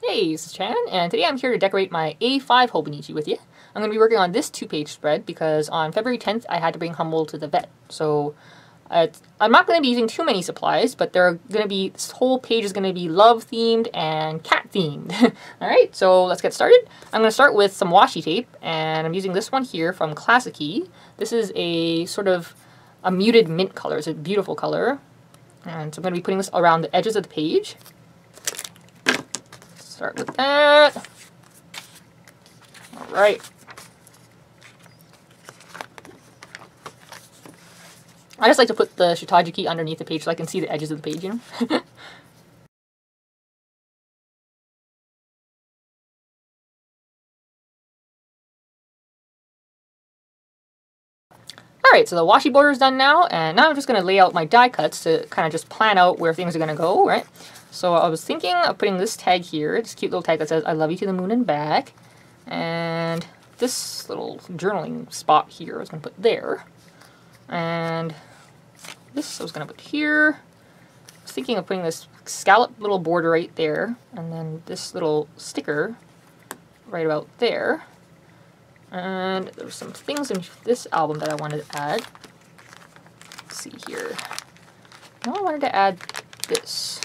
Hey, this is Chan, and today I'm here to decorate my A5 Hobonichi with you. I'm going to be working on this 2-page spread because on February 10th I had to bring Humble to the vet. So I'm not going to be using too many supplies, but this whole page is going to be love themed and cat themed. Alright, so let's get started. I'm going to start with some washi tape, and I'm using this one here from Classic. This is a sort of a muted mint color. It's a beautiful color. And so I'm going to be putting this around the edges of the page. Start with that. Alright. I just like to put the shitage key underneath the page so I can see the edges of the page, you know? Alright, so the washi border is done now, and now I'm just going to lay out my die cuts to kind of just plan out where things are going to go, right? So I was thinking of putting this tag here, this cute little tag that says, "I love you to the moon and back." And this little journaling spot here I was going to put there. And this I was going to put here. I was thinking of putting this scallop little border right there. And then this little sticker right about there. And there's some things in this album that I wanted to add. Let's see here. Now I wanted to add this.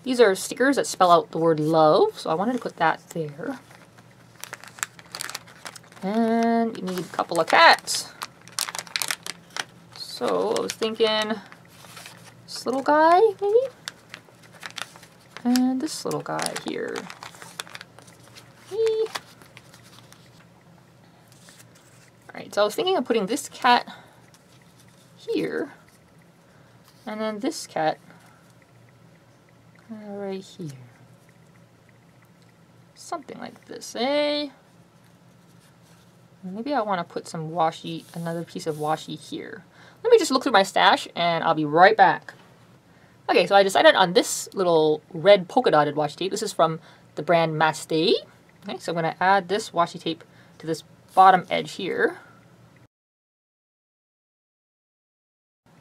These are stickers that spell out the word love, so I wanted to put that there. And you need a couple of cats. So I was thinking this little guy, maybe? And this little guy here. Alright, so I was thinking of putting this cat here, and then this cat right here. Something like this, eh? Maybe I want to put some washi, another piece of washi here. Let me just look through my stash and I'll be right back. Okay, so I decided on this little red polka dotted washi tape. This is from the brand Mastei. Okay, so I'm going to add this washi tape to this bottom edge here.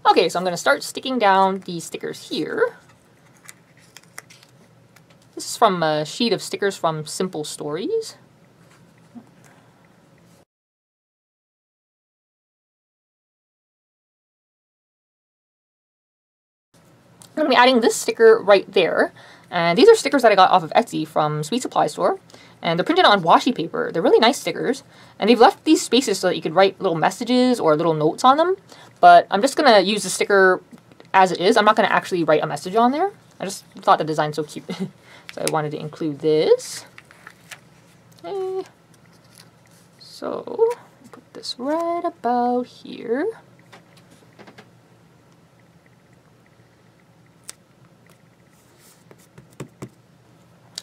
Okay, so I'm going to start sticking down these stickers here. This is from a sheet of stickers from Simple Stories. I'm going to be adding this sticker right there. And these are stickers that I got off of Etsy from Sweet Supply Store. And they're printed on washi paper. They're really nice stickers. And they've left these spaces so that you could write little messages or little notes on them. But I'm just going to use the sticker as it is. I'm not going to actually write a message on there. I just thought the design's so cute. So I wanted to include this. Okay. So put this right about here.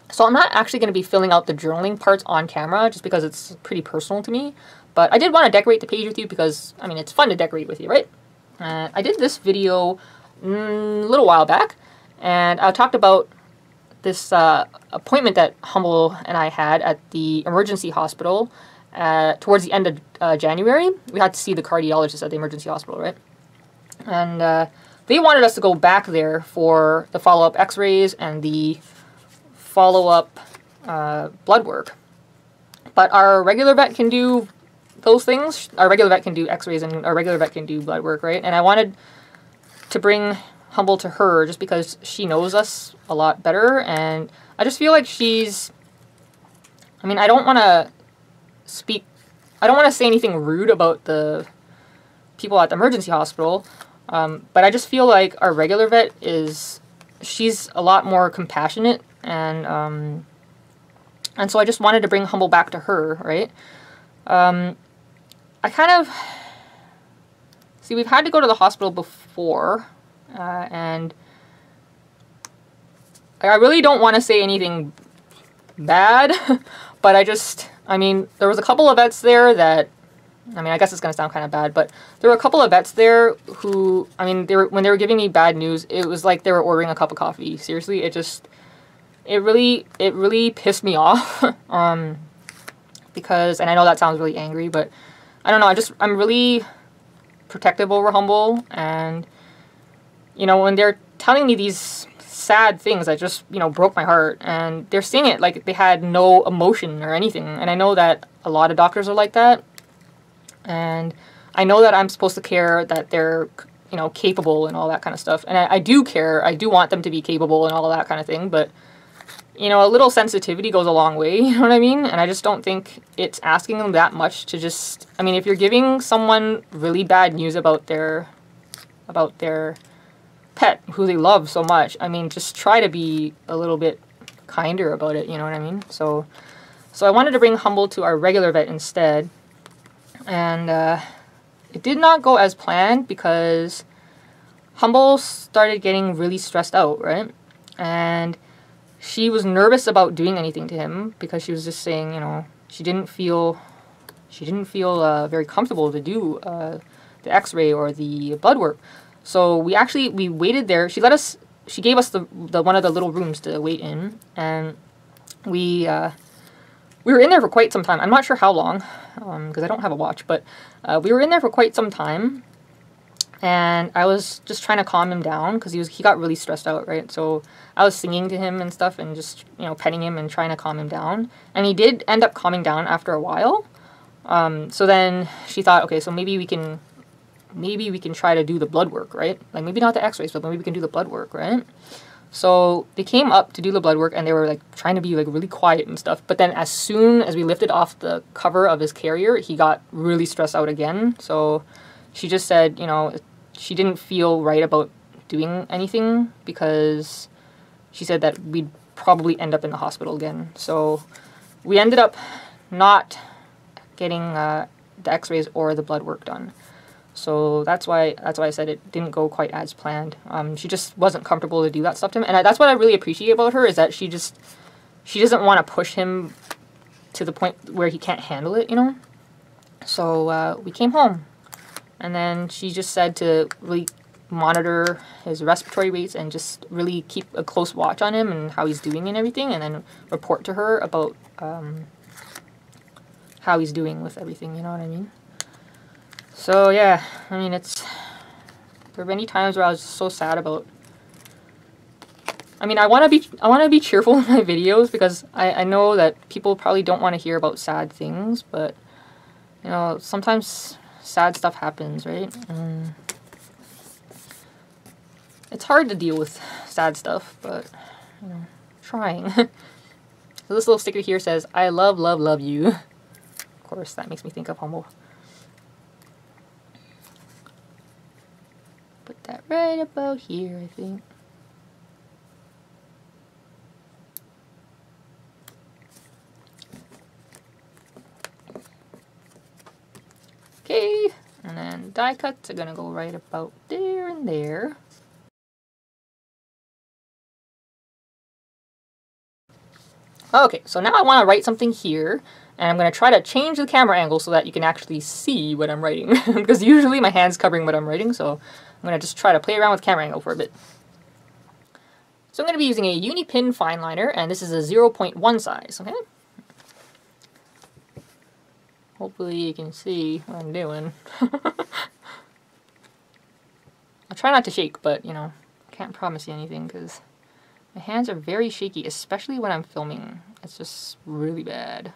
So I'm not actually going to be filling out the journaling parts on camera just because it's pretty personal to me. But I did want to decorate the page with you because, I mean, it's fun to decorate with you, right? I did this video a little while back, and I talked about this appointment that Humble and I had at the emergency hospital towards the end of January. We had to see the cardiologist at the emergency hospital, right? And they wanted us to go back there for the follow-up x-rays and the follow-up blood work. But our regular vet can do those things. Our regular vet can do x-rays and our regular vet can do blood work, right? And I wanted to bring Humble to her just because she knows us a lot better, and I just feel like she's, I mean, I don't want to say anything rude about the people at the emergency hospital, but I just feel like our regular vet she's a lot more compassionate, and so I just wanted to bring Humble back to her, right? I kind of, see, we've had to go to the hospital before, and I really don't want to say anything bad, but I mean, there was a couple of vets there that, I mean, I guess it's going to sound kind of bad, but there were a couple of vets there who, I mean, when they were giving me bad news, it was like they were ordering a cup of coffee. Seriously, it really pissed me off, because, and I know that sounds really angry, but I don't know, I'm really protective over Humble, and, you know, when they're telling me these sad things that just, you know, broke my heart. And they're saying it like they had no emotion or anything. And I know that a lot of doctors are like that. And I know that I'm supposed to care that they're, you know, capable and all that kind of stuff. And I do care. I do want them to be capable and all that kind of thing. But, you know, a little sensitivity goes a long way. You know what I mean? And I just don't think it's asking them that much to just... I mean, if you're giving someone really bad news about their pet, who they love so much, I mean, just try to be a little bit kinder about it. You know what I mean? So I wanted to bring Humble to our regular vet instead. And it did not go as planned because Humble started getting really stressed out, right? And she was nervous about doing anything to him because she was just saying, you know, she didn't feel very comfortable to do the X-ray or the blood work. So we waited there. She gave us the one of the little rooms to wait in, and we were in there for quite some time. I'm not sure how long, because I don't have a watch, but we were in there for quite some time. And I was just trying to calm him down because he got really stressed out, right? So I was singing to him and stuff and just, you know, petting him and trying to calm him down. And he did end up calming down after a while. So then she thought, okay, so maybe we can try to do the blood work, right? Like maybe not the X-rays, but maybe we can do the blood work, right? So they came up to do the blood work and they were like trying to be like really quiet and stuff. But then as soon as we lifted off the cover of his carrier, he got really stressed out again. So she just said, you know, she didn't feel right about doing anything because she said that we'd probably end up in the hospital again. So we ended up not getting the X-rays or the blood work done. So that's why I said it didn't go quite as planned. She just wasn't comfortable to do that stuff to him, and that's what I really appreciate about her, is that she doesn't want to push him to the point where he can't handle it, you know. So we came home, and then she just said to really monitor his respiratory rates and just really keep a close watch on him and how he's doing and everything, and then report to her about how he's doing with everything, you know what I mean? So yeah, I mean, there were many times where I was so sad about... I mean, I want to be cheerful in my videos because I know that people probably don't want to hear about sad things, but you know, sometimes sad stuff happens, right? It's hard to deal with sad stuff, but you know, trying. So this little sticker here says, "I love, love, love you." Of course, that makes me think of Humble. Put that right about here, I think. Okay, and then die cuts are gonna go right about there and there. Okay, so now I want to write something here, and I'm going to try to change the camera angle so that you can actually see what I'm writing, because usually my hand's covering what I'm writing, so I'm going to just try to play around with camera angle for a bit. So I'm going to be using a Unipin fine liner, and this is a 0.1 size, okay? Hopefully you can see what I'm doing. I'll try not to shake, but, you know, I can't promise you anything, because my hands are very shaky, especially when I'm filming. It's just really bad.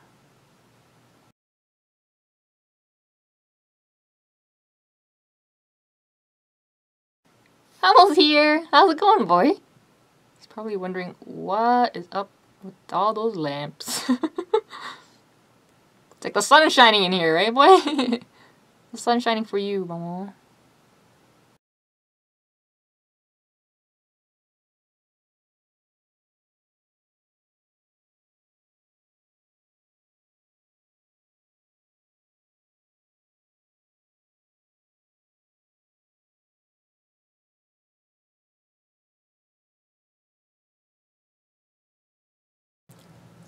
Humble's here! How's it going, boy? He's probably wondering what is up with all those lamps. It's like the sun is shining in here, right, boy? The sun's shining for you, Mama.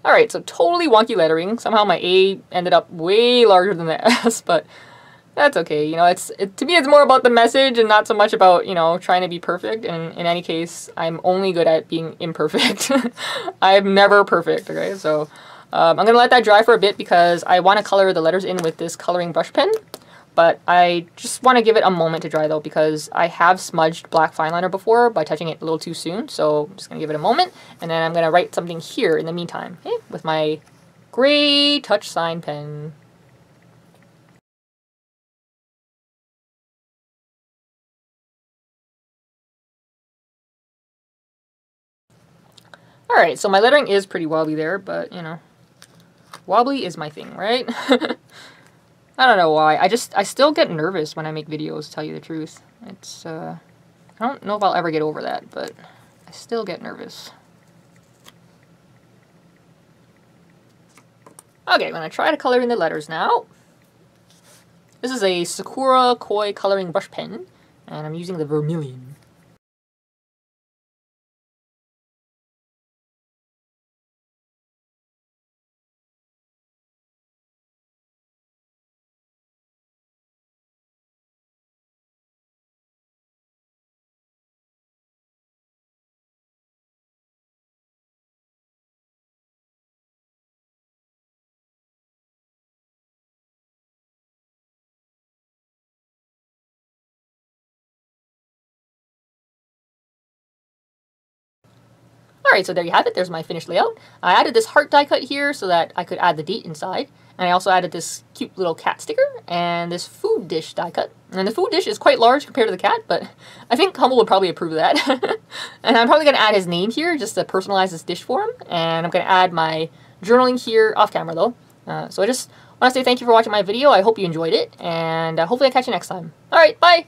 Alright, so totally wonky lettering. Somehow my A ended up way larger than the S, but that's okay. You know, to me it's more about the message and not so much about, you know, trying to be perfect. And in any case, I'm only good at being imperfect. I'm never perfect, okay? So I'm going to let that dry for a bit because I want to color the letters in with this coloring brush pen. but I just want to give it a moment to dry though, because I have smudged black fine liner before by touching it a little too soon. So I'm just going to give it a moment, and then I'm going to write something here in the meantime, okay, with my gray touch sign pen. Alright, so my lettering is pretty wobbly there, but, you know, wobbly is my thing, right? I don't know why. I still get nervous when I make videos, to tell you the truth. It's, I don't know if I'll ever get over that, but I still get nervous. Okay, I'm going to try to color in the letters now. This is a Sakura Koi coloring brush pen, and I'm using the vermilion. Alright, so there you have it. There's my finished layout. I added this heart die cut here so that I could add the date inside. And I also added this cute little cat sticker and this food dish die cut. And the food dish is quite large compared to the cat, but I think Humble would probably approve of that. And I'm probably going to add his name here just to personalize this dish for him. And I'm going to add my journaling here off camera though. So I just want to say thank you for watching my video. I hope you enjoyed it, and hopefully I'll catch you next time. Alright, bye!